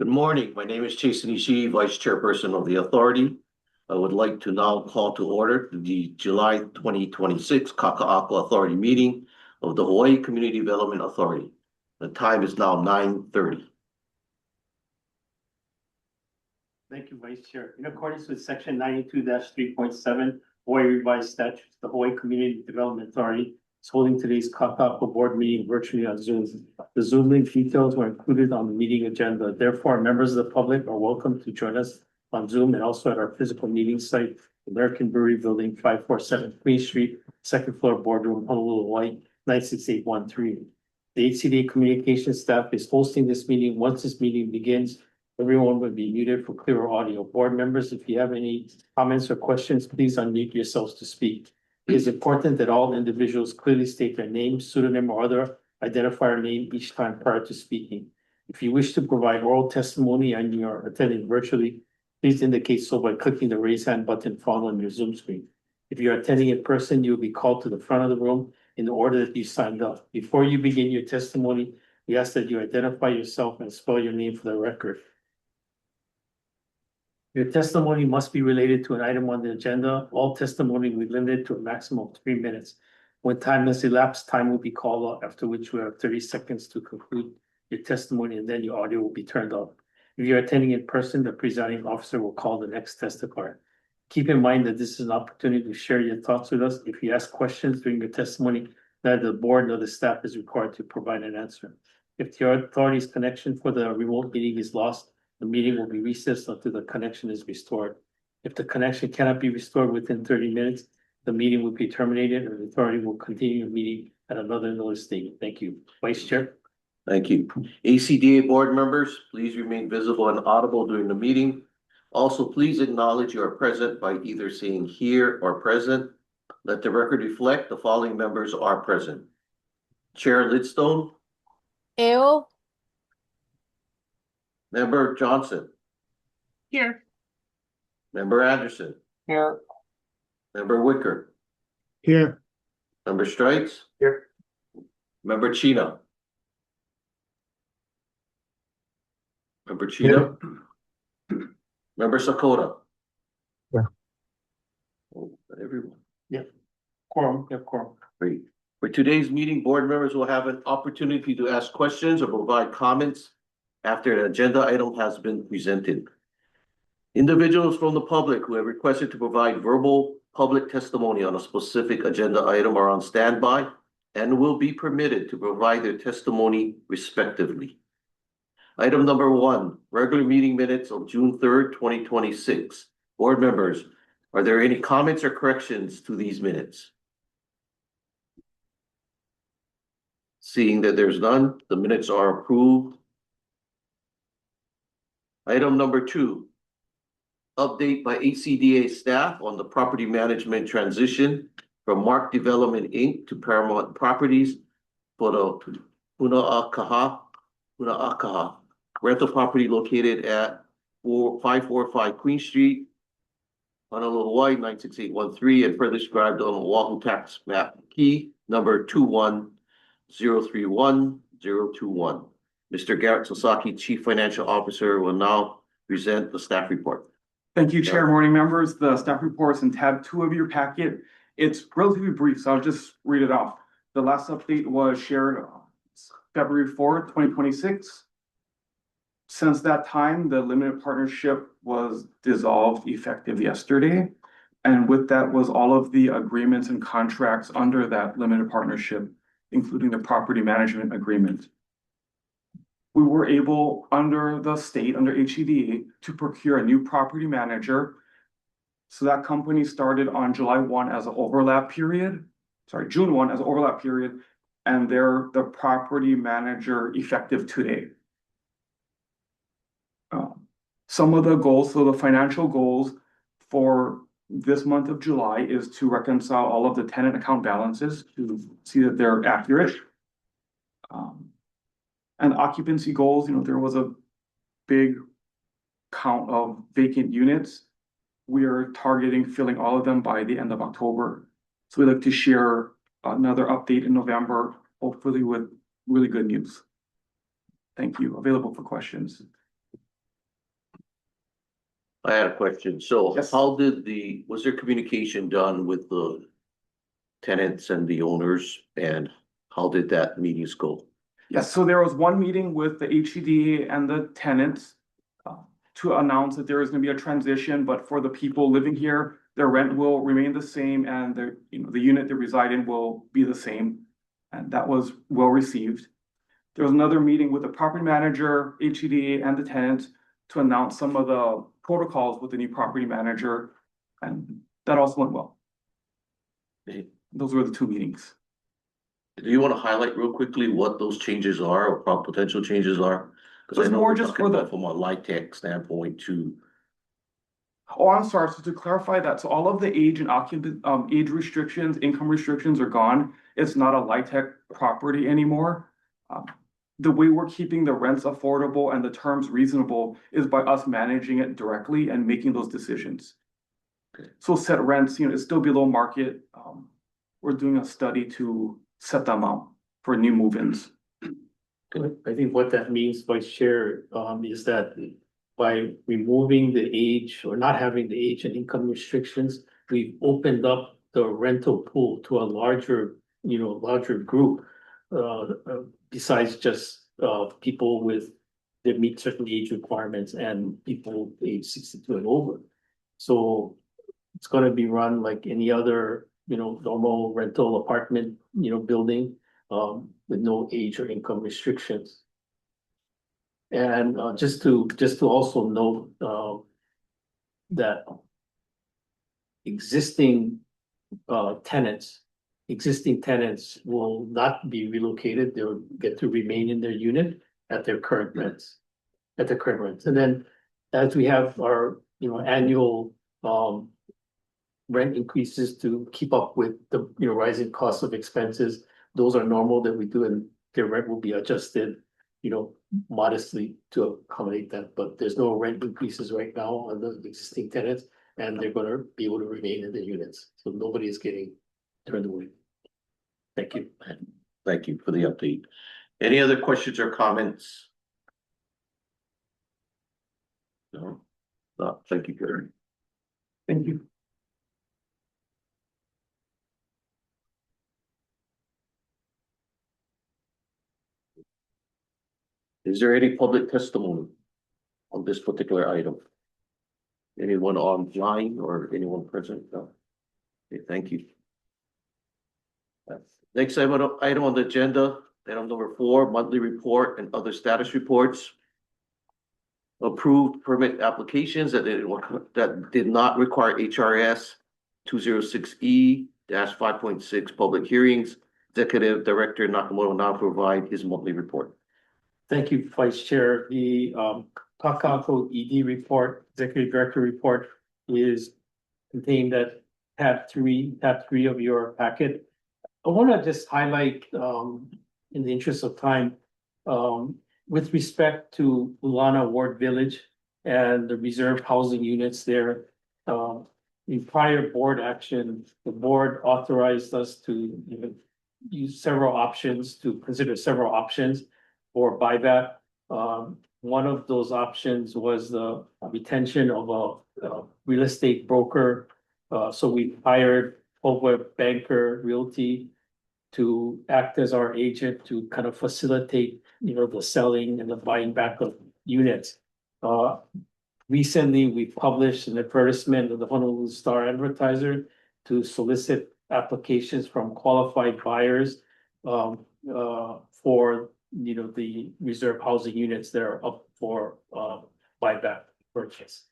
Good morning. My name is Jason Ishii, Vice Chairperson of the Authority. I would like to now call to order the July 2026 Kaka'ako Authority meeting of the Hawaii Community Development Authority. The time is now 9:30. Thank you, Vice Chair. In accordance with Section 92-3.7 Hawaii Revised Statutes, the Hawaii Community Development Authority is holding today's Kaka'ako board meeting virtually on Zoom. The Zoom link details were included on the meeting agenda. Therefore, members of the public are welcome to join us on Zoom and also at our physical meeting site, American Brewery Building, 547 Queen Street, second floor boardroom, Honolulu, Hawaii, 96813. The HCDA communications staff is hosting this meeting. Once this meeting begins, everyone will be muted for clearer audio. Board members, if you have any comments or questions, please unmute yourselves to speak. It is important that all individuals clearly state their name, pseudonym, or other identifier name each time prior to speaking. If you wish to provide oral testimony and you are attending virtually, please indicate so by clicking the raise hand button found on your Zoom screen. If you are attending in person, you will be called to the front of the room in the order that you signed up. Before you begin your testimony, we ask that you identify yourself and spell your name for the record. Your testimony must be related to an item on the agenda. All testimony will be limited to a maximum of 3 minutes. When time has elapsed, time will be called off, after which we have 30 seconds to conclude your testimony, and then your audio will be turned off. If you're attending in person, the presiding officer will call the next testifier. Keep in mind that this is an opportunity to share your thoughts with us. If you ask questions during your testimony, neither the board nor the staff is required to provide an answer. If the authority's connection for the remote meeting is lost, the meeting will be recessed until the connection is restored. If the connection cannot be restored within 30 minutes, the meeting will be terminated and the authority will continue the meeting at another notice date. Thank you. Vice Chair. Thank you. ACDA board members, please remain visible and audible during the meeting. Also, please acknowledge you are present by either saying here or present. Let the record reflect the following members are present. Chair Lidstone. Eo. Member Johnson. Here. Member Anderson. Here. Member Wicker. Here. Member Strikes. Here. Member Chino. Member Chino. Member Sakota. Yeah. Oh, everyone. Quorum, you have quorum. Great. For today's meeting, board members will have an opportunity to ask questions or provide comments after an agenda item has been presented. Individuals from the public who have requested to provide verbal public testimony on a specific agenda item are on standby and will be permitted to provide their testimony respectively. Item number 1, regular meeting minutes of June 3rd, 2026. Board members, are there any comments or corrections to these minutes? Seeing that there's none, the minutes are approved. Item number 2, update by HCDA staff on the property management transition from Mark Development Inc. to Paramount Properties for the Puna'akaha rental property located at 545 Queen Street, Honolulu, Hawaii, 96813, and further described on Oahu Tax Map Key number 21031-021. Mr. Garrett Sasaki, Chief Financial Officer, will now present the staff report. Thank you, Chair. Morning, members. The staff report's in tab 2 of your packet. It's relatively brief, so I'll just read it off. The last update was shared February 4th, 2026. Since that time, the limited partnership was dissolved effective yesterday. And with that was all of the agreements and contracts under that limited partnership, including the property management agreement. We were able, under the state, under HCDA, to procure a new property manager. So that company started on July 1 as an overlap period. Sorry, June 1 as an overlap period. And they're the property manager effective today. Some of the goals, so the financial goals for this month of July is to reconcile all of the tenant account balances to see that they're accurate. And occupancy goals, there was a big count of vacant units. We are targeting filling all of them by the end of October. So we'd like to share another update in November, hopefully with really good news. Thank you. Available for questions. I had a question. So Yes. was there communication done with the tenants and the owners, and how did that meetings go? Yes, so there was one meeting with the HCDA and the tenants to announce that there is gonna be a transition, but for the people living here, their rent will remain the same and the unit they reside in will be the same. And that was well received. There was another meeting with the property manager, HCDA, and the tenants to announce some of the protocols with the new property manager, and that also went well. Okay. Those were the two meetings. Do you want to highlight real quickly what those changes are or potential changes are? So Because I it's know more we're just talking for the- about from a light tech standpoint to, Oh, I'm sorry, so to clarify that, so all of the age and age restrictions, income restrictions are gone. It's not a LIHTC property anymore. The way we're keeping the rents affordable and the terms reasonable is by us managing it directly and making those decisions. Okay. So set rents, it's still below market. We're doing a study to set them out for new move-ins. I think what that means, Vice Chair, is that by removing the age or not having the age and income restrictions, we've opened up the rental pool to a larger, larger group. Besides just, people that meet certain age requirements and people age 62 and over. So it's gonna be run like any other, normal rental apartment, building, with no age or income restrictions. And just to also note that existing tenants will not be relocated. They'll get to remain in their unit at their current rents. And then as we have our annual rent increases to keep up with the rising cost of expenses, those are normal that we do, and their rent will be adjusted modestly to accommodate that, but there's no rent increases right now on the existing tenants, and they're gonna be able to remain in the units, so nobody is getting turned away. Thank you. thank you for the update. Any other questions or comments? No, no, thank you, Gary. Thank you. Is there any public testimony on this particular item? Anyone online or anyone present? No. Okay, thank you. Next item on the agenda, item number 4, monthly report and other status reports. Approved permit applications that did not require HRS 206E-5.6 public hearings. Executive Director Nakamoto now provide his monthly report. Thank you, Vice Chair. The Kaka'ako ED report, Executive Director report, is contained at tab 3 of your packet. I want to just highlight, in the interest of time, with respect to Ulana Ward Village and the reserve housing units there. In prior board action, the board authorized us to use consider several options for buyback. One of those options was the retention of a real estate broker. So we hired Hopewell Banker Realty to act as our agent to kind of facilitate, the selling and the buying back of units. Recently, we published an advertisement in the Honolulu Star Advertiser to solicit applications from qualified buyers for the reserve housing units that are up for buyback purchase.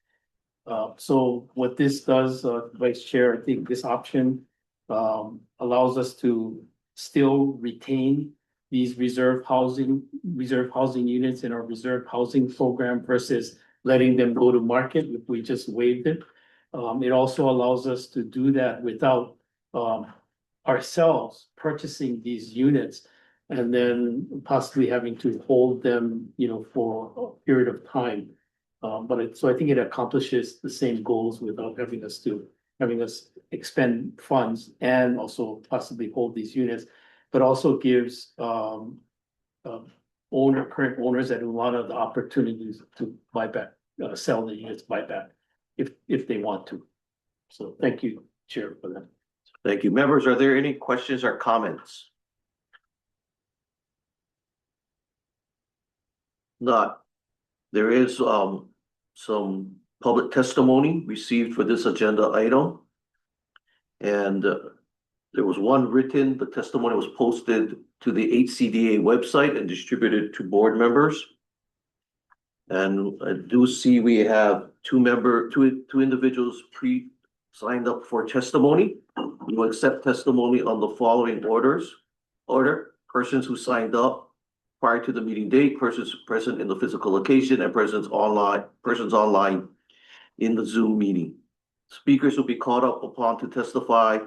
So what this does, Vice Chair, I think this option allows us to still retain these reserve housing units in our reserve housing program versus letting them go to market if we just waived it. It also allows us to do that without ourselves purchasing these units and then possibly having to hold them, for a period of time. So I think it accomplishes the same goals without having us expend funds and also possibly hold these units, but also gives current owners at Ulana the opportunities to buy back, sell the units, buy back. if they want to. So thank you, Chair, for that. Thank you. Members, are there any questions or comments? Not. There is some public testimony received for this agenda item. And there was one written, the testimony was posted to the HCDA website and distributed to board members. And I do see we have two individuals signed up for testimony. We will accept testimony on the following order: persons who signed up prior to the meeting date, persons present in the physical location, and persons online in the Zoom meeting. Speakers will be called up upon to testify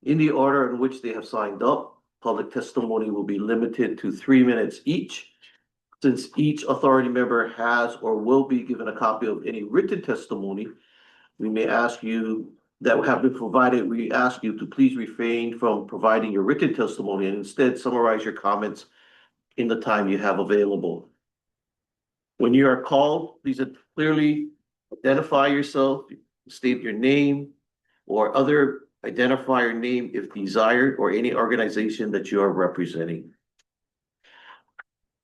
in the order in which they have signed up. Public testimony will be limited to 3 minutes each. Since each authority member has or will be given a copy of any written testimony, we ask you to please refrain from providing your written testimony and instead summarize your comments in the time you have available. When you are called, please clearly identify yourself, state your name or other identifier name if desired, or any organization that you are representing.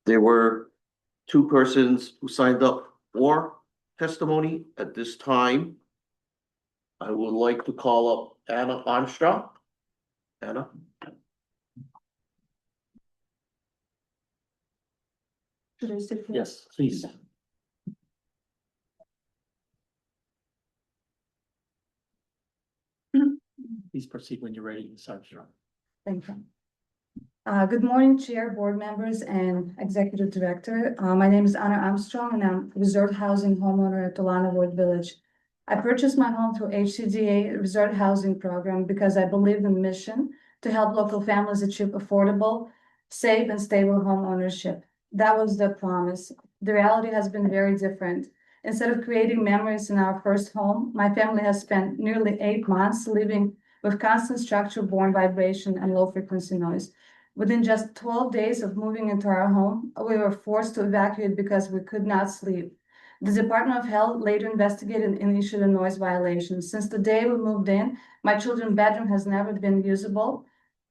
There were two persons who signed up for testimony at this time. I would like to call up Anna Armstrong. Anna? Yes, please. Please proceed when you're ready, Ms. Armstrong. Thank you. Good morning, Chair, board members, and Executive Director. My name is Anna Armstrong, and I'm resort housing homeowner at Tolana Wood Village. I purchased my home through HCDA Resort Housing Program because I believe in the mission to help local families achieve affordable, safe, and stable home ownership. That was the promise. The reality has been very different. Instead of creating memories in our first home, my family has spent nearly 8 months living with constant structure-borne vibration and low-frequency noise. Within just 12 days of moving into our home, we were forced to evacuate because we could not sleep. The Department of Health later investigated and issued a noise violation. Since the day we moved in, my children's bedroom has never been usable.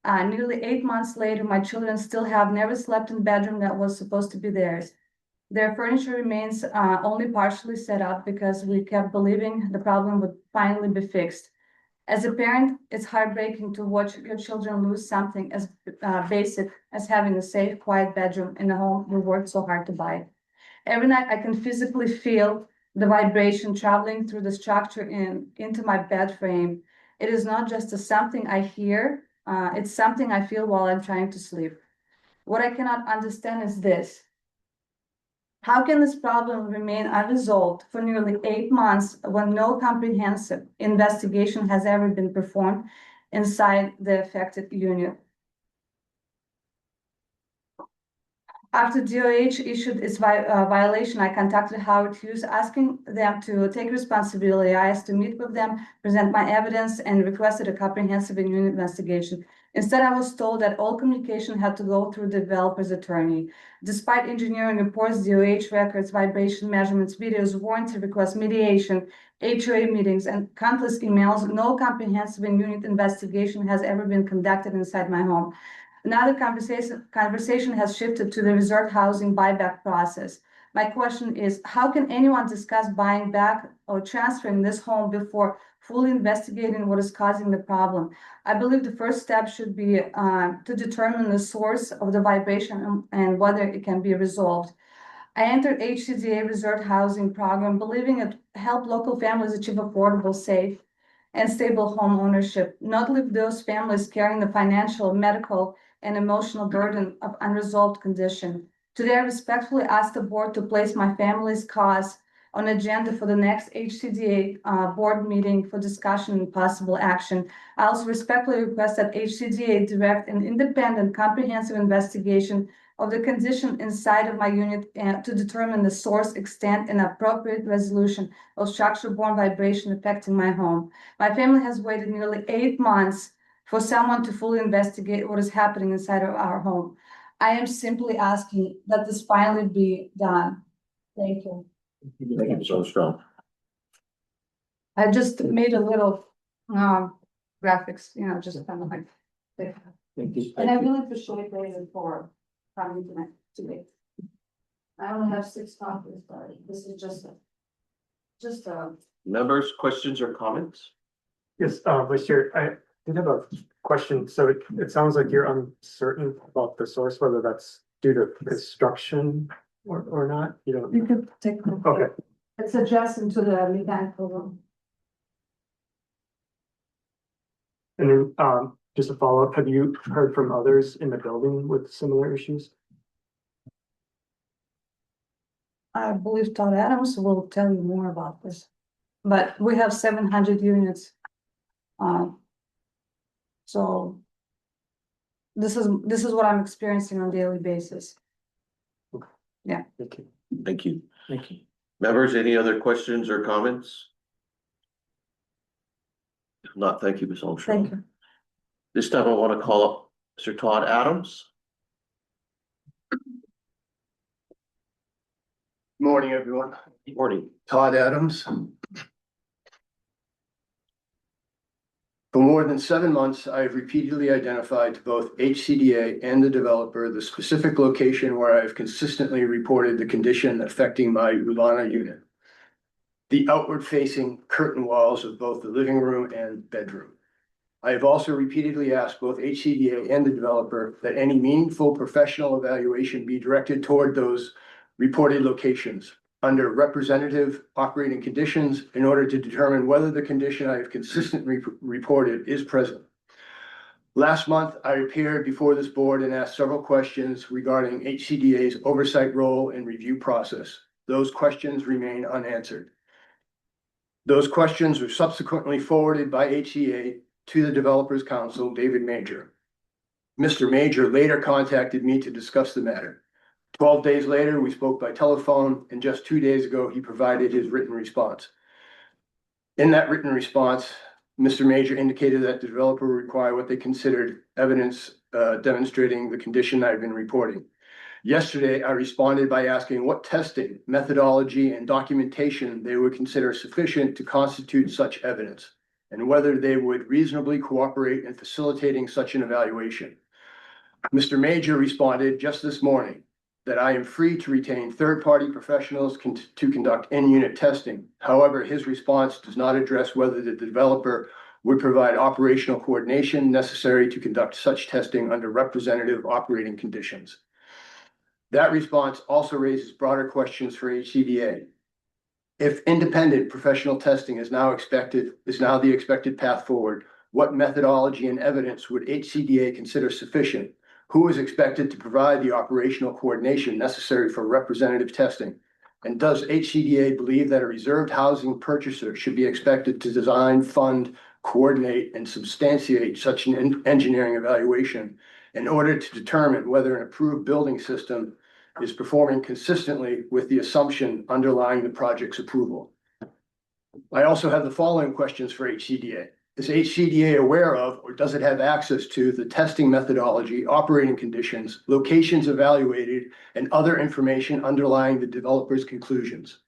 Nearly 8 months later, my children still have never slept in the bedroom that was supposed to be theirs. Their furniture remains only partially set up because we kept believing the problem would finally be fixed. As a parent, it's heartbreaking to watch your children lose something as basic as having a safe, quiet bedroom in a home we worked so hard to buy. Every night I can physically feel the vibration traveling through the structure into my bed frame. It is not just something I hear, it's something I feel while I'm trying to sleep. What I cannot understand is this. How can this problem remain unresolved for nearly 8 months when no comprehensive investigation has ever been performed inside the affected unit? After DOH issued its violation, I contacted Howard Hughes, asking them to take responsibility. I asked to meet with them, present my evidence, and requested a comprehensive unit investigation. Instead, I was told that all communication had to go through the developer's attorney. Despite engineering reports, DOH records, vibration measurements, videos, warranty requests, mediation, HOA meetings, and countless emails, no comprehensive unit investigation has ever been conducted inside my home. Now the conversation has shifted to the resort housing buyback process. My question is, how can anyone discuss buying back or transferring this home before fully investigating what is causing the problem? I believe the first step should be to determine the source of the vibration and whether it can be resolved. I entered HCDA Resort Housing Program believing it helped local families achieve affordable, safe, and stable home ownership, not leave those families carrying the financial, medical, and emotional burden of unresolved condition. Today, I respectfully ask the board to place my family's cause on agenda for the next HCDA board meeting for discussion and possible action. I also respectfully request that HCDA direct an independent, comprehensive investigation of the condition inside of my unit to determine the source, extent, and appropriate resolution of structure-borne vibration affecting my home. My family has waited nearly 8 months for someone to fully investigate what is happening inside of our home. I am simply asking that this finally be done. Thank you. Thank you, Ms. Armstrong. I just made a little, graphics, you know, just kind of like. Thank you. And I really appreciate David for coming tonight, today. I only have 6 copies, but this is just a. Members, questions or comments? Yes, Vice Chair, I did have a question. So it sounds like you're uncertain about the source, whether that's due to construction or not, you know? You could take. a look. Okay, It's adjacent to the mechanical room. and then, just a follow-up, have you heard from others in the building with similar issues? I believe Todd Adams will tell you more about this, but we have 700 units. So. This is what I'm experiencing on a daily basis. Thank you. Thank you. Thank you. Members, any other questions or comments? If not, thank you, Ms. Armstrong. Thank you. This time I want to call up Mr. Todd Adams. Morning, everyone. Morning. Todd Adams. For more than 7 months, I have repeatedly identified to both HCDA and the developer the specific location where I have consistently reported the condition affecting my Ulana unit. The outward-facing curtain walls of both the living room and bedroom. I have also repeatedly asked both HCDA and the developer that any meaningful professional evaluation be directed toward those reported locations under representative operating conditions in order to determine whether the condition I have consistently reported is present. Last month, I appeared before this board and asked several questions regarding HCDA's oversight role and review process. Those questions remain unanswered. Those questions were subsequently forwarded by HCA to the Developers Council, David Major. Mr. Major later contacted me to discuss the matter. 12 days later, we spoke by telephone, and just 2 days ago, he provided his written response. In that written response, Mr. Major indicated that the developer would require what they considered evidence demonstrating the condition I've been reporting. Yesterday, I responded by asking what testing, methodology, and documentation they would consider sufficient to constitute such evidence, and whether they would reasonably cooperate in facilitating such an evaluation. Mr. Major responded just this morning that I am free to retain third-party professionals to conduct in-unit testing. However, his response does not address whether the developer would provide operational coordination necessary to conduct such testing under representative operating conditions. That response also raises broader questions for HCDA. If independent professional testing is now the expected path forward, what methodology and evidence would HCDA consider sufficient? Who is expected to provide the operational coordination necessary for representative testing? And does HCDA believe that a reserved housing purchaser should be expected to design, fund, coordinate, and substantiate such an engineering evaluation in order to determine whether an approved building system is performing consistently with the assumption underlying the project's approval? I also have the following questions for HCDA. Is HCDA aware of, or does it have access to, the testing methodology, operating conditions, locations evaluated, and other information underlying the developer's conclusions?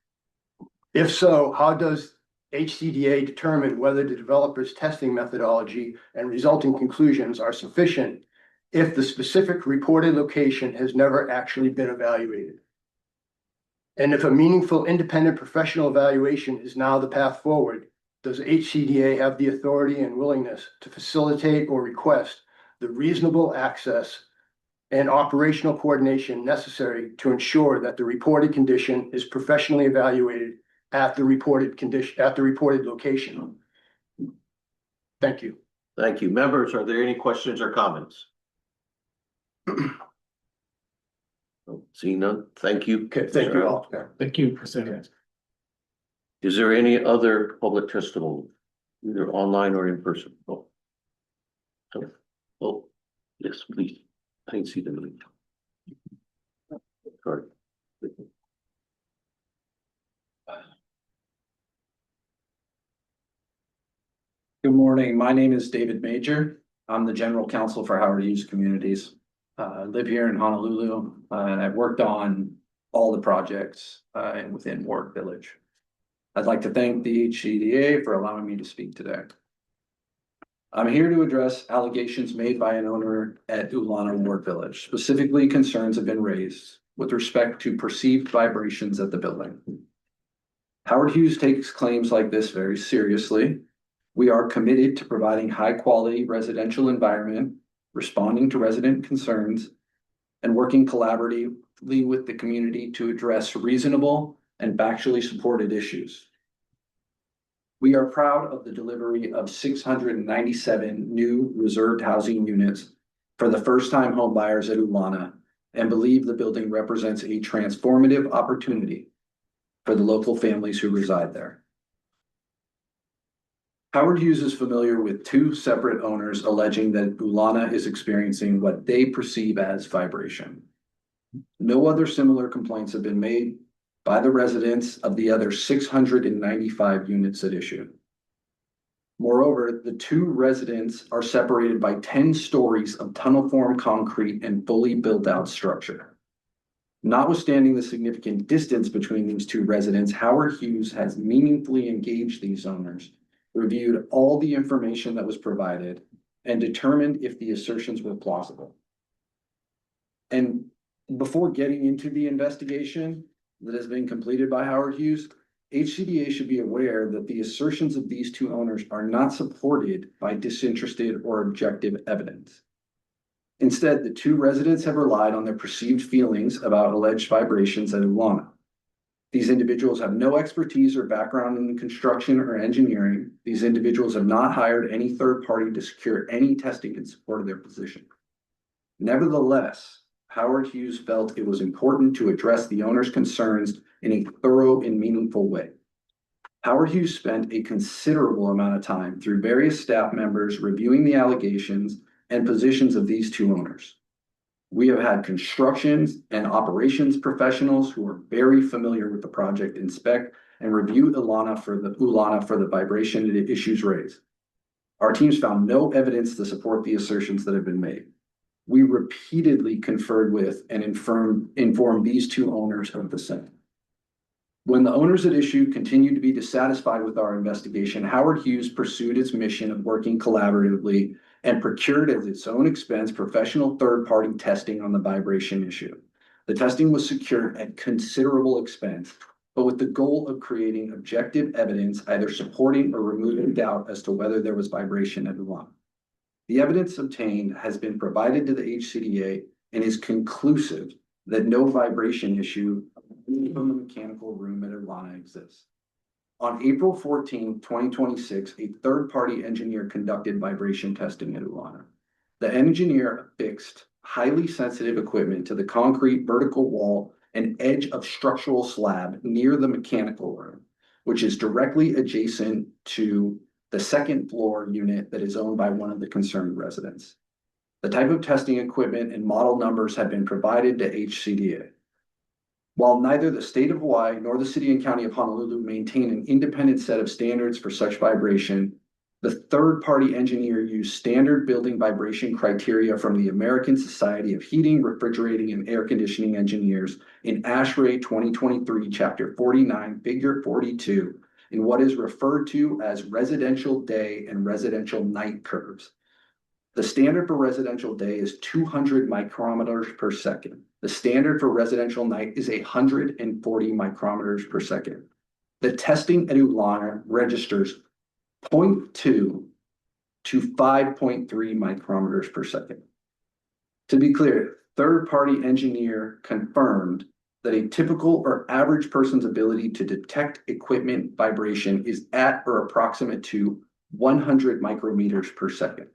If so, how does HCDA determine whether the developer's testing methodology and resulting conclusions are sufficient if the specific reported location has never actually been evaluated? And if a meaningful independent professional evaluation is now the path forward, does HCDA have the authority and willingness to facilitate or request the reasonable access and operational coordination necessary to ensure that the reported condition is professionally evaluated at the reported location? Thank you. Thank you. Members, are there any questions or comments? Seeing none, thank you. Okay, thank you all. Thank you, President. Is there any other public testimony, either online or in person? Oh. Oh, yes, please. I didn't see the link. Sorry. Good morning. My name is David Major. I'm the General Counsel for Howard Hughes Communities. I live here in Honolulu, and I've worked on all the projects within Ward Village. I'd like to thank the HCDA for allowing me to speak today. I'm here to address allegations made by an owner at Ulana Ward Village. Specifically, concerns have been raised with respect to perceived vibrations at the building. Howard Hughes takes claims like this very seriously. We are committed to providing high-quality residential environment, responding to resident concerns, and working collaboratively with the community to address reasonable and factually supported issues. We are proud of the delivery of 697 new reserved housing units for the first-time home buyers at Ulana and believe the building represents a transformative opportunity for the local families who reside there. Howard Hughes is familiar with two separate owners alleging that Ulana is experiencing what they perceive as vibration. No other similar complaints have been made by the residents of the other 695 units at issue. Moreover, the two residents are separated by 10 stories of tunnel-form concrete and fully built-out structure. Notwithstanding the significant distance between these two residents, Howard Hughes has meaningfully engaged these owners, reviewed all the information that was provided, and determined if the assertions were plausible. And before getting into the investigation that has been completed by Howard Hughes, HCDA should be aware that the assertions of these two owners are not supported by disinterested or objective evidence. Instead, the two residents have relied on their perceived feelings about alleged vibrations at Ulana. These individuals have no expertise or background in construction or engineering. These individuals have not hired any third party to secure any testing in support of their position. Nevertheless, Howard Hughes felt it was important to address the owner's concerns in a thorough and meaningful way. Howard Hughes spent a considerable amount of time through various staff members reviewing the allegations and positions of these two owners. We have had constructions and operations professionals who are very familiar with the project inspect and review Ulana for the vibration issues raised. Our teams found no evidence to support the assertions that have been made. We repeatedly conferred with and informed these two owners of the same. When the owners at issue continued to be dissatisfied with our investigation, Howard Hughes pursued its mission of working collaboratively and procured at its own expense professional third-party testing on the vibration issue. The testing was secured at considerable expense, but with the goal of creating objective evidence either supporting or removing doubt as to whether there was vibration at Ulana. The evidence obtained has been provided to the HCDA and is conclusive that no vibration issue from the mechanical room at Ulana exists. On April 14, 2026, a third-party engineer conducted vibration testing at Ulana. The engineer affixed highly sensitive equipment to the concrete vertical wall and edge of structural slab near the mechanical room, which is directly adjacent to the second floor unit that is owned by one of the concerned residents. The type of testing equipment and model numbers have been provided to HCDA. While neither the state of Hawaii nor the city and county of Honolulu maintain an independent set of standards for such vibration, the third-party engineer used standard building vibration criteria from the American Society of Heating, Refrigerating, and Air Conditioning Engineers in ASHRAE 2023, Chapter 49, Figure 42, in what is referred to as residential day and residential night curves. The standard for residential day is 200 micrometers per second. The standard for residential night is 140 micrometers per second. The testing at Ulana registers 0.2 to 5.3 micrometers per second. To be clear, third-party engineer confirmed that a typical or average person's ability to detect equipment vibration is at or approximate to 100 micrometers per second.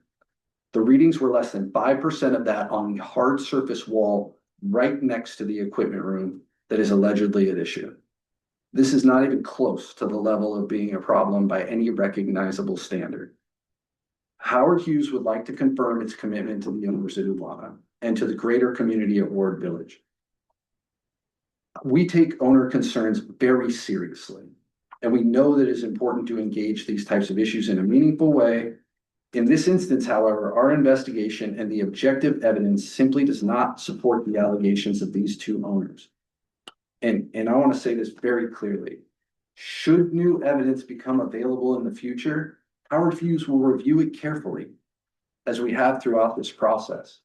The readings were less than 5% of that on the hard surface wall right next to the equipment room that is allegedly at issue. This is not even close to the level of being a problem by any recognizable standard. Howard Hughes would like to confirm its commitment to the owners at Ulana and to the greater community at Ward Village. We take owner concerns very seriously, and we know that it is important to engage these types of issues in a meaningful way. In this instance, however, our investigation and the objective evidence simply does not support the allegations of these two owners. And I want to say this very clearly. Should new evidence become available in the future, Howard Hughes will review it carefully, as we have throughout this process.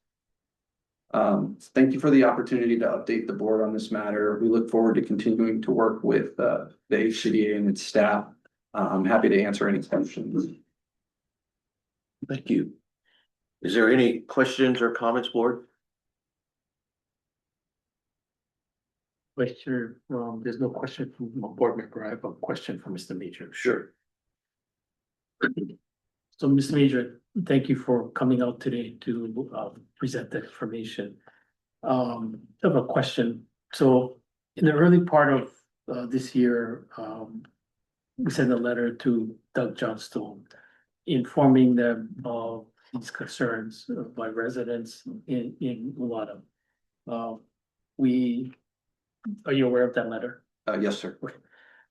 Thank you for the opportunity to update the board on this matter. We look forward to continuing to work with the HCDA and its staff. I'm happy to answer any questions. Thank you. Is there any questions or comments, board? Vice Chair, there's no question from a board member. I have a question for Mr. Major. Sure. So, Mr. Major, thank you for coming out today to present the information. I have a question. So, in the early part of this year, we sent a letter to Doug Johnstone informing them of these concerns by residents in Mulana. Are you aware of that letter? Yes, sir.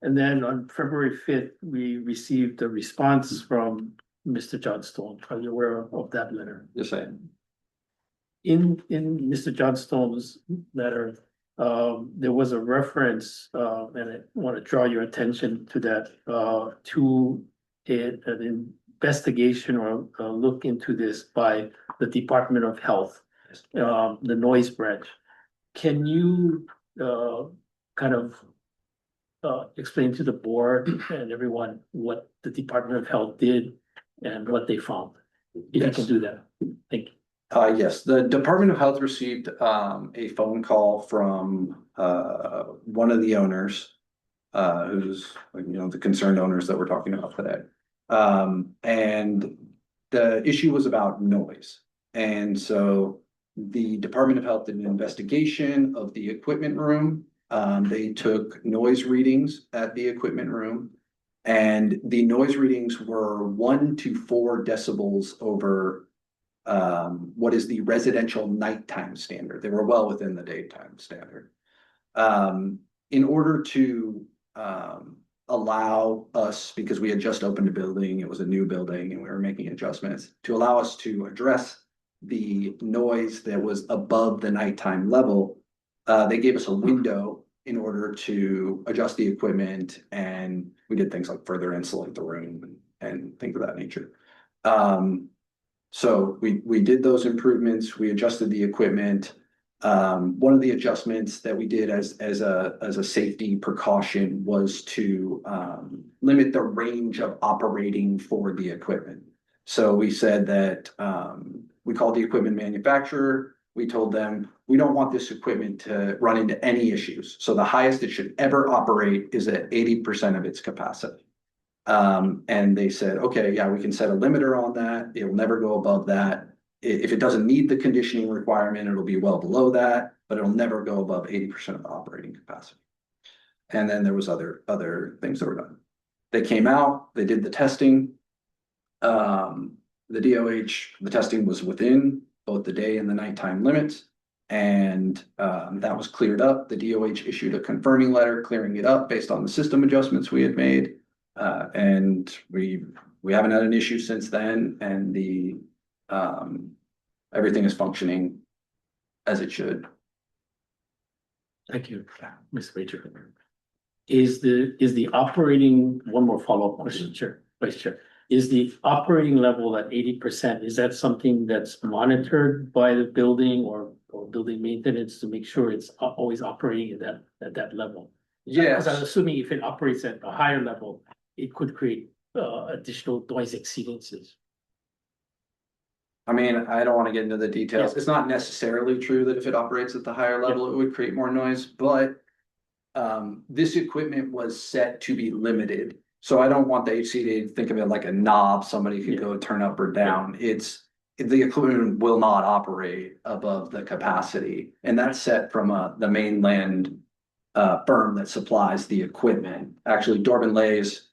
And then on February 5th, we received a response from Mr. Johnstone. Are you aware of that letter? Yes, I am. In Mr. Johnstone's letter, there was a reference, and I want to draw your attention to that, to an investigation or a look into this by the Department of Health, the noise branch. Can you kind of explain to the board and everyone what the Department of Health did and what they found? If you can do that, thank you. Yes, the Department of Health received a phone call from one of the owners, who's, the concerned owners that we're talking about today. And the issue was about noise. And so the Department of Health did an investigation of the equipment room. They took noise readings at the equipment room, and the noise readings were 1 to 4 decibels over what is the residential nighttime standard. They were well within the daytime standard. In order to allow us, because we had just opened a building, it was a new building, and we were making adjustments, to allow us to address the noise that was above the nighttime level, they gave us a window in order to adjust the equipment, and we did things like further insulate the room and things of that nature. So we did those improvements, we adjusted the equipment. One of the adjustments that we did as a safety precaution was to limit the range of operating for the equipment. So we said that we called the equipment manufacturer. We told them, we don't want this equipment to run into any issues. So the highest it should ever operate is at 80% of its capacity. And they said, okay, yeah, we can set a limiter on that. It'll never go above that. If it doesn't meet the conditioning requirement, it'll be well below that, but it'll never go above 80% of the operating capacity. And then there was other things that were done. They came out, they did the testing. The DOH, the testing was within both the day and the nighttime limits. And that was cleared up. The DOH issued a confirming letter clearing it up based on the system adjustments we had made. And we haven't had an issue since then, and the everything is functioning as it should. Thank you, Ms. Major. Is the operating, one more follow-up question, Chair, Vice Chair. Is the operating level at 80%, is that something that's monitored by the building or building maintenance to make sure it's always operating at that level? Yes. Because I'm assuming if it operates at a higher level, it could create additional noise exceedances. I mean, I don't want to get into the details. Yeah. It's not necessarily true that if it operates at the higher level, it would create more noise, but this equipment was set to be limited. So I don't want the HCDA to think of it like a knob somebody could go turn up or down. The equipment will not operate above the capacity, and that's set from the mainland firm that supplies the equipment. Actually, Dorban Lays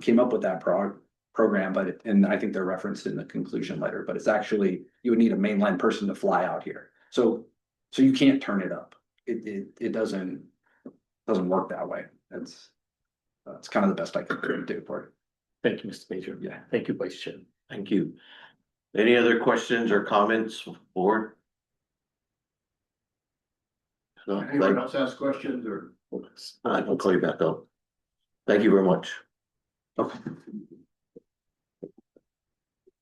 came up with that program, and I think they're referenced in the conclusion letter, but it's actually, you would need a mainland person to fly out here. So you can't turn it up. It doesn't work that way. It's kind of the best I can do for it. Thank you, Mr. Major. Yeah. Thank you, Vice Chair. Thank you. Any other questions or comments, board? No, Anyone else ask questions or? I'll call you back up. Thank you very much. Okay.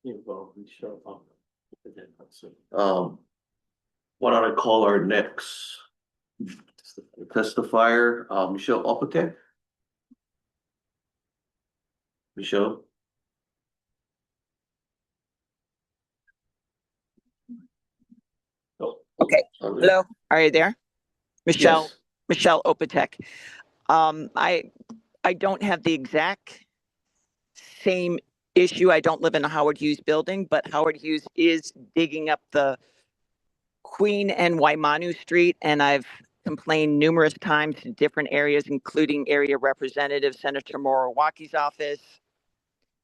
You will, we show up. Why don't I call our next testifier, Michelle Oppetek? Michelle? Okay. Hello, are you there? Michelle, Yes. Michelle Opatek. I don't have the exact same issue. I don't live in a Howard Hughes building, but Howard Hughes is digging up the Queen and Waimanu Street, and I've complained numerous times in different areas, including area representative Senator Moriwaki's office,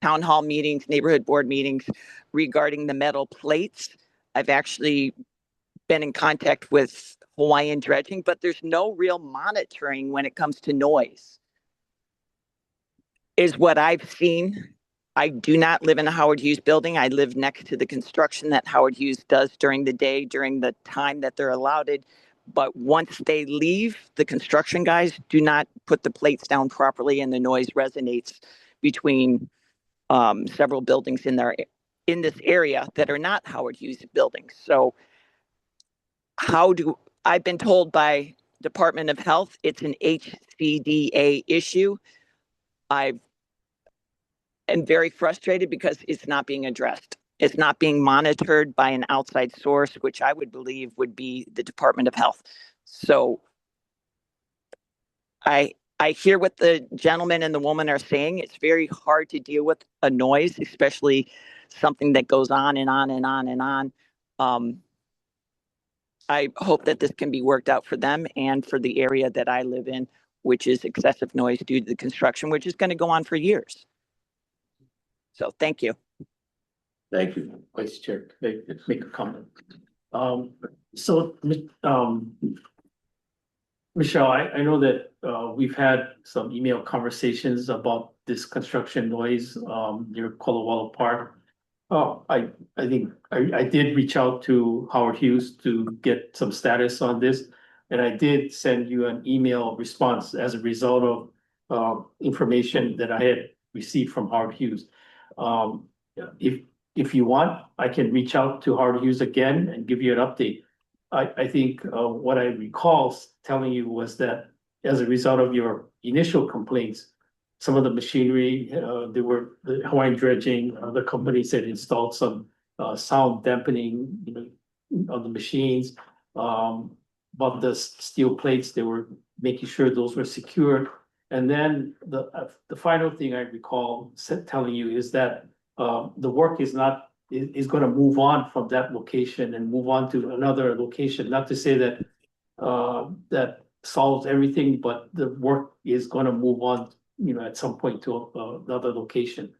town hall meetings, neighborhood board meetings regarding the metal plates. I've actually been in contact with Hawaiian dredging, but there's no real monitoring when it comes to noise, is what I've seen. I do not live in a Howard Hughes building. I live next to the construction that Howard Hughes does during the day, during the time that they're allotted. But once they leave, the construction guys do not put the plates down properly, and the noise resonates between several buildings in this area that are not Howard Hughes buildings. So I've been told by Department of Health it's an HCDA issue. I am very frustrated because it's not being addressed. It's not being monitored by an outside source, which I would believe would be the Department of Health. So I hear what the gentleman and the woman are saying. It's very hard to deal with a noise, especially something that goes on and on and on and on. I hope that this can be worked out for them and for the area that I live in, which is excessive noise due to the construction, which is going to go on for years. So thank you. Thank you. Vice Chair, make a comment. Michelle, I know that we've had some email conversations about this construction noise near Kolawala Park. I think I did reach out to Howard Hughes to get some status on this, and I did send you an email response as a result of information that I had received from Howard Hughes. If you want, I can reach out to Howard Hughes again and give you an update. I think what I recall telling you was that as a result of your initial complaints, some of the machinery, there were the Hawaiian dredging, the companies had installed some sound dampening, on the machines. But the steel plates, they were making sure those were secured. And then the final thing I recall telling you is that the work is going to move on from that location and move on to another location. Not to say that that solves everything, but the work is going to move on, at some point to another location.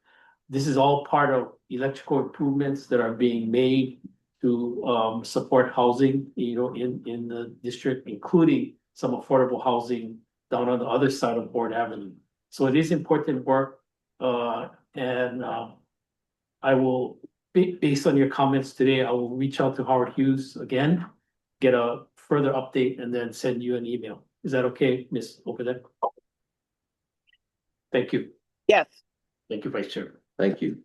This is all part of electrical improvements that are being made to support housing, in the district, including some affordable housing down on the other side of Board Avenue. So it is important work, and I will, based on your comments today, I will reach out to Howard Hughes again, get a further update, and then send you an email. Is that okay, Ms. Opatek? Thank you. Yes. Thank you, Vice Chair. Thank you.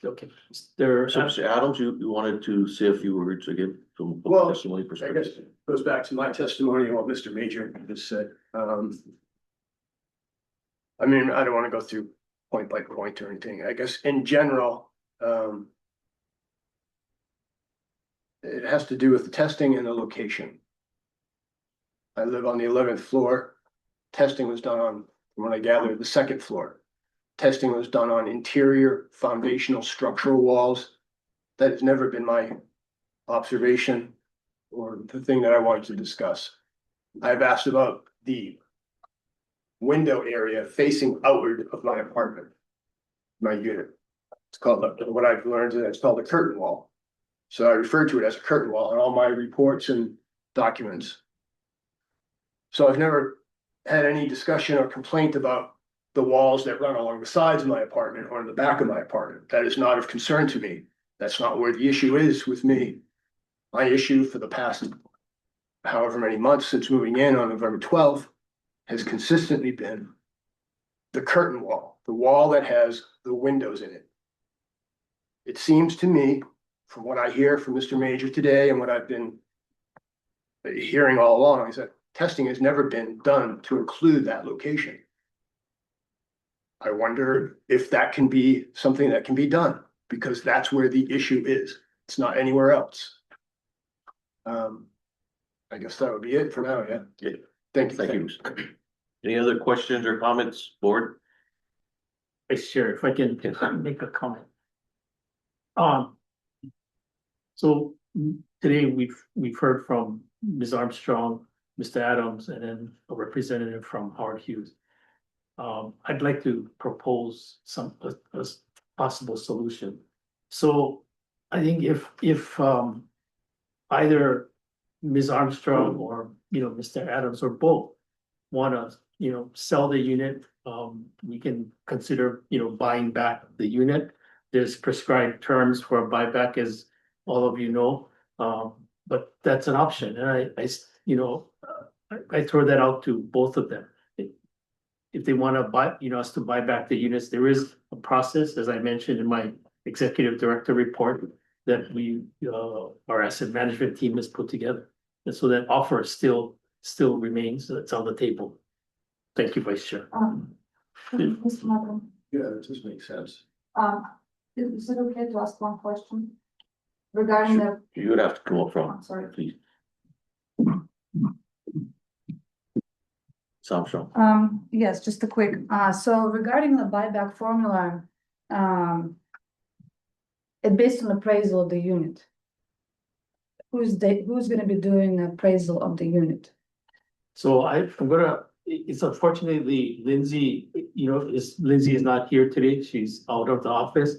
Okay, Mr. So, Mr. Adams, you wanted to say a few words again from a Well, testimony I guess perspective? it goes back to my testimony and what Mr. Major just said. I mean, I don't want to go through point by point or anything. I guess in general, it has to do with the testing and the location. I live on the 11th floor. Testing was done on, from what I gather, the 2nd floor. Testing was done on interior foundational structural walls. That has never been my observation or the thing that I wanted to discuss. I've asked about the window area facing outward of my apartment, my unit. It's called, what I've learned is it's called a curtain wall. So I refer to it as a curtain wall in all my reports and documents. So I've never had any discussion or complaint about the walls that run along the sides of my apartment or in the back of my apartment. That is not of concern to me. That's not where the issue is with me. My issue for the past however many months since moving in on November 12th has consistently been the curtain wall, the wall that has the windows in it. It seems to me, from what I hear from Mr. Major today and what I've been hearing all along, is that testing has never been done to include that location. I wonder if that can be something that can be done, because that's where the issue is. It's not anywhere else. I guess that would be it for now, yeah. Yeah. Thank you. Thank you. Any other questions or comments, board? Vice Chair, if I can make a comment. So today we've heard from Ms. Armstrong, Mr. Adams, and then a representative from Howard Hughes. I'd like to propose a possible solution. So I think if either Ms. Armstrong or, Mr. Adams or both wanna, sell the unit, we can consider, buying back the unit. There's prescribed terms for a buyback, as all of you know, but that's an option, and I throw that out to both of them. If they wanna buy, us to buy back the units, there is a process, as I mentioned in my executive director report, that our asset management team has put together. And so that offer still remains, it's on the table. Thank you, Vice Chair. Mr. Malcolm, Yeah, that just makes sense. is it okay to ask one question? Regarding the, You would have to come up front, I'm sorry. please. Armstrong. Yes, just a quick, so regarding the buyback formula, it's based on appraisal of the unit. Who's gonna be doing the appraisal of the unit? So it's unfortunately Lindsay, Lindsay is not here today, she's out of the office.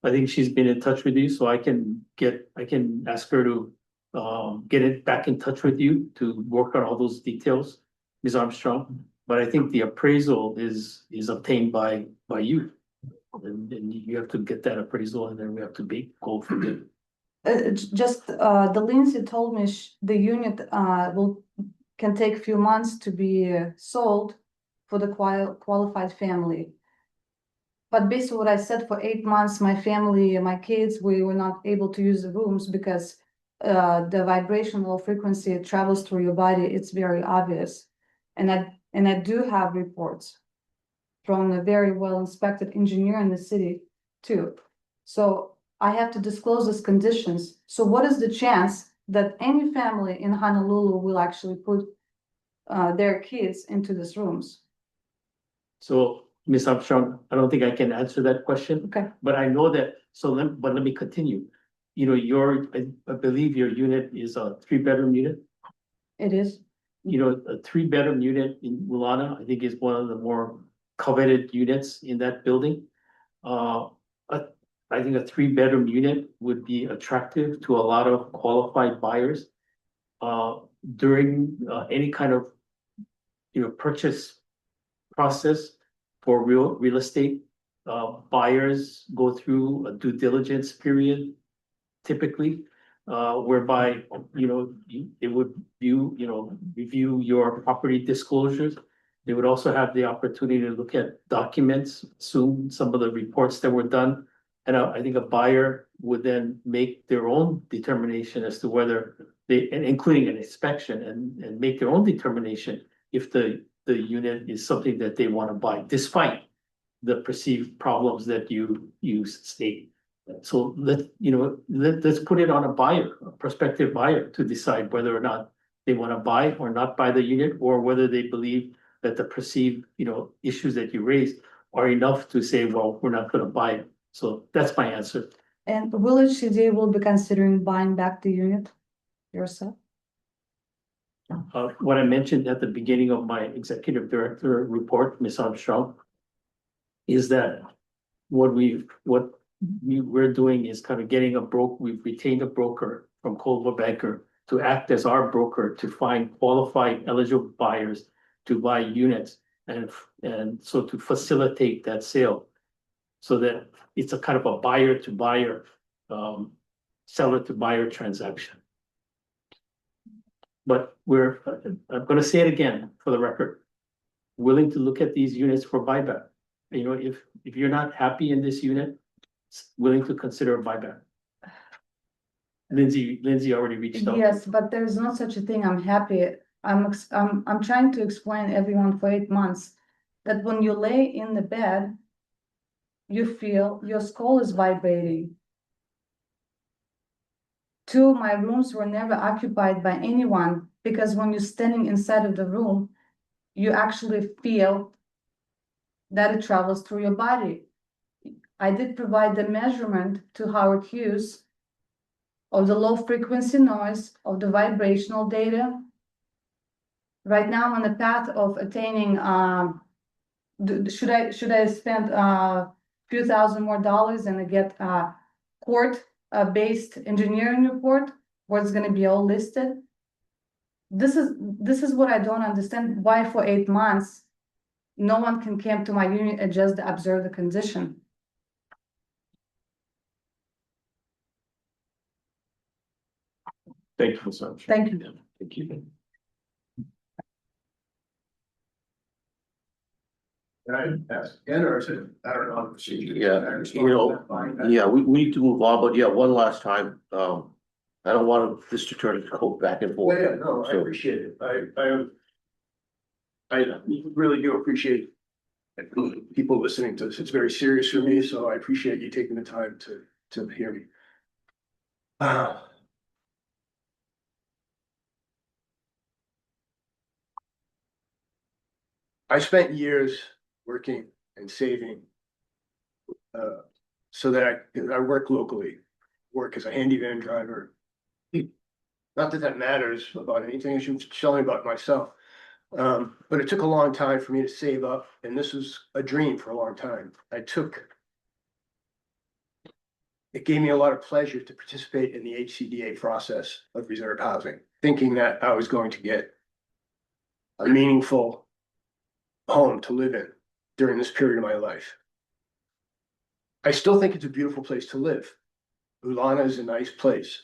I think she's been in touch with you, so I can ask her to get it back in touch with you to work on all those details, Ms. Armstrong. But I think the appraisal is obtained by you. And you have to get that appraisal, and then we have to go for it. The Lindsay told me the unit can take a few months to be sold for the qualified family. But based on what I said, for 8 months, my family and my kids, we were not able to use the rooms because the vibrational frequency travels through your body. It's very obvious. And I do have reports from a very well inspected engineer in the city too. So I have to disclose these conditions. So what is the chance that any family in Honolulu will actually put their kids into these rooms? So, Ms. Armstrong, I don't think I can answer that question. Okay. But I know that, but let me continue. I believe your unit is a 3-bedroom unit. It is. A 3-bedroom unit in Ulana, I think, is one of the more coveted units in that building. I think a 3-bedroom unit would be attractive to a lot of qualified buyers. During any kind of purchase process for real estate, buyers go through a due diligence period typically, whereby they would review your property disclosures. They would also have the opportunity to look at documents, assume some of the reports that were done. And I think a buyer would then make their own determination as to whether including an inspection, and make their own determination if the unit is something that they want to buy, despite the perceived problems that you state. So let's put it on a prospective buyer to decide whether or not they want to buy or not buy the unit, or whether they believe that the perceived issues that you raised are enough to say, well, we're not going to buy it. So that's my answer. And will HCDA will be considering buying back the unit yourself? What I mentioned at the beginning of my executive director report, Ms. Armstrong, is that what we're doing is kind of we've retained a broker from Coldwell Banker to act as our broker to find qualified eligible buyers to buy units, and so to facilitate that sale, so that it's a kind of a buyer to buyer, seller to buyer transaction. But I'm gonna say it again for the record. Willing to look at these units for buyback. You know, if you're not happy in this unit, willing to consider a buyback. Lindsay already reached out. Yes, but there's not such a thing. I'm happy. I'm trying to explain everyone for 8 months that when you lay in the bed, you feel your skull is vibrating. 2 of my rooms were never occupied by anyone because when you're standing inside of the room, you actually feel that it travels through your body. I did provide the measurement to Howard Hughes of the low frequency noise, of the vibrational data. Right now, I'm on the path of attaining, should I spend few thousand more dollars and get a court based engineering report where it's gonna be all listed? This is what I don't understand, why for 8 months, no one can come to my unit and just observe the condition. Thank you so much. Thank you. Thank you. Can I ask again, or is it, I don't know, on procedure? Yeah, you know, yeah, we need to move on, but yeah, one last time, I don't want this to turn to go back and Well, forth. yeah, no, I So- appreciate it. I really do appreciate people listening to this. It's very serious for me, so I appreciate you taking the time to hear me. I spent years working and saving so that I work locally, work as a handy van driver. Not that that matters about anything, I should tell me about myself. But it took a long time for me to save up, and this was a dream for a long time. It gave me a lot of pleasure to participate in the HCDA process of reserve housing, thinking that I was going to get a meaningful home to live in during this period of my life. I still think it's a beautiful place to live. Ulana is a nice place.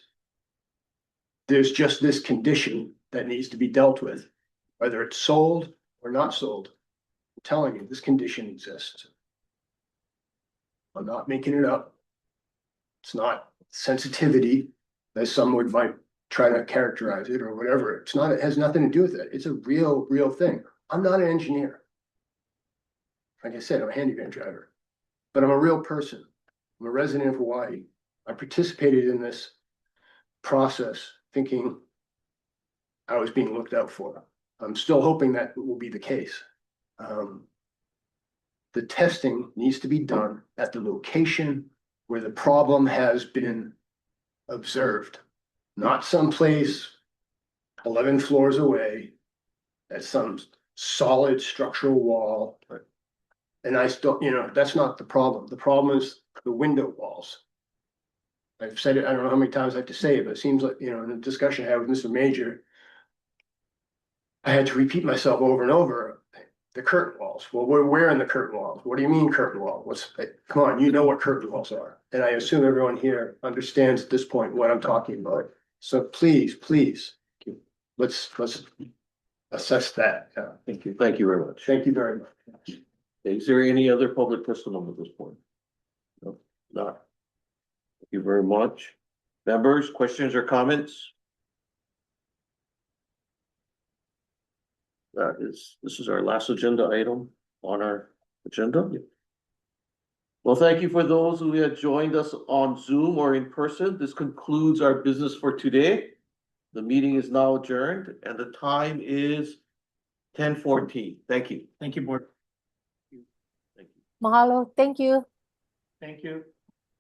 There's just this condition that needs to be dealt with, whether it's sold or not sold. I'm telling you, this condition exists. I'm not making it up. It's not sensitivity, as some might try to characterize it or whatever. It's not, it has nothing to do with it. It's a real thing. I'm not an engineer. Like I said, I'm a handy van driver, but I'm a real person. I'm a resident of Hawaii. I participated in this process thinking I was being looked out for. I'm still hoping that will be the case. The testing needs to be done at the location where the problem has been observed, not someplace 11 floors away at some solid structural wall. And I still, that's not the problem. The problem is the window walls. I've said it, I don't know how many times I have to say it, but it seems like, in the discussion I had with Mr. Major, I had to repeat myself over and over. The curtain walls. Well, we're wearing the curtain walls. What do you mean curtain wall? Come on, you know what curtain walls are. And I assume everyone here understands at this point what I'm talking about. So please, let's assess that. Yeah, Thank you. Thank you very much. thank you very much. Is there any other public testimony at this point? No, not. Thank you very much. Members, questions or comments? This is our last agenda item on our agenda. Well, thank you for those who have joined us on Zoom or in person. This concludes our business for today. The meeting is now adjourned and the time is 10:14. Thank you. Thank you, board. Mahalo. Thank you. Thank you.